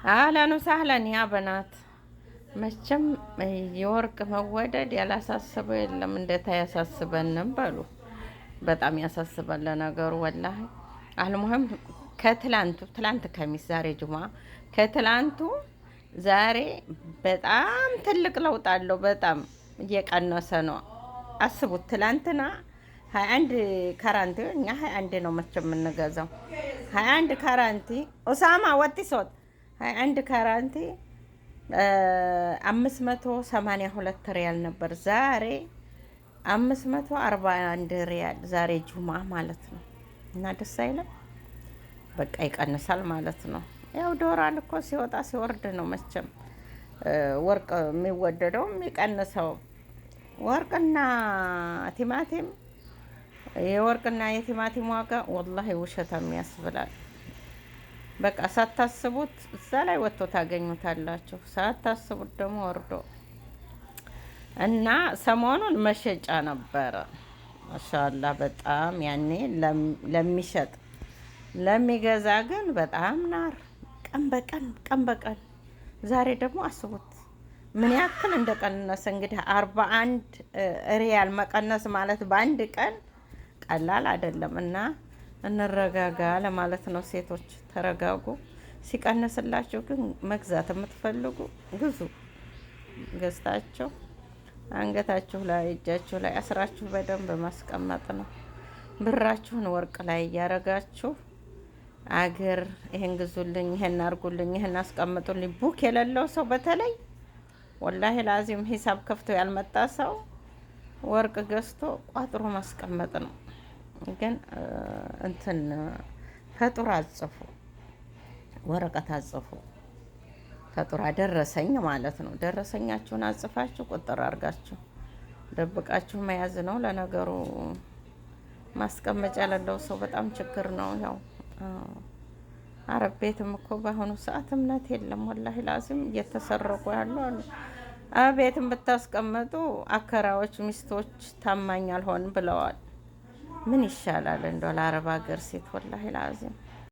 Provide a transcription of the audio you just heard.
አህለን ወሰህለን ያ በናት። መቼም የወርቅ መወደድ ያላሳስበው የለም። እንዴት አያሳስበንም በሉ። በጣም ያሳስባል ለነገሩ ወላሂ። አልሙህም ትላንት ከሚስ ዛሬ ጁማ ከትላንቱ ዛሬ በጣም ትልቅ ለውጥ አለው። በጣም እየቀነሰ ነው። አስቡት ትላንትና 21 ካራንቲ እኛ 21 ነው መቼም የምንገዛው 21 ካራንቲ ኦሳማ ወጢ ሶት 21 ካራንቲ 582 ሪያል ነበር። ዛሬ 541 ሪያል ዛሬ ጁማ ማለት ነው። እና ደስ አይለም። በቃ ይቀንሳል ማለት ነው። ያው ዶላር እኮ ሲወጣ ሲወርድ ነው መቼም ወርቅ የሚወደደው የሚቀንሰው። ወርቅና ቲማቲም የወርቅና የቲማቲም ዋጋ ወላሂ ውሸታም ያስብላል። በቃ ሳታስቡት እዛ ላይ ወጥቶ ታገኙታላችሁ። ሳታስቡት ደግሞ ወርዶ እና ሰሞኑን መሸጫ ነበረ። ማሻአላ በጣም ያኔ ለሚሸጥ ለሚገዛ ግን በጣም ናር ቀን በቀን ዛሬ ደግሞ አስቡት ምን ያክል እንደቀነሰ። እንግዲህ 41 ሪያል መቀነስ ማለት በአንድ ቀን ቀላል አይደለም። እና እንረጋጋ ለማለት ነው። ሴቶች ተረጋጉ። ሲቀንስላችሁ ግን መግዛት የምትፈልጉ ግዙ። ገዝታችሁ አንገታችሁ ላይ እጃችሁ ላይ አስራችሁ በደንብ ማስቀመጥ ነው። ብራችሁን ወርቅ ላይ እያረጋችሁ አገር ይሄን ግዙልኝ፣ ይሄን አርጉልኝ፣ ይሄን አስቀምጡልኝ። ቡክ የሌለው ሰው በተለይ ወላሂ ላዚም ሂሳብ ከፍቶ ያልመጣ ሰው ወርቅ ገዝቶ ቋጥሮ ማስቀመጥ ነው። ግን እንትን ፈጡር አጽፉ፣ ወረቀት አጽፉ። ፈጡራ ደረሰኝ ማለት ነው። ደረሰኛችሁን አጽፋችሁ ቁጥር አድርጋችሁ ደብቃችሁ መያዝ ነው። ለነገሩ ማስቀመጫ ያለው ሰው በጣም ችግር ነው። ያው አረብ ቤትም እኮ በአሁኑ ሰዓት እምነት የለም። ወላሂ ላዚም እየተሰረቁ ያሉ አሉ። ቤትም ብታስቀምጡ አከራዎች ሚስቶች ታማኝ አልሆን ብለዋል። ምን ይሻላል እንደው ለአረብ ሀገር ሴት ወላሂ ላዚም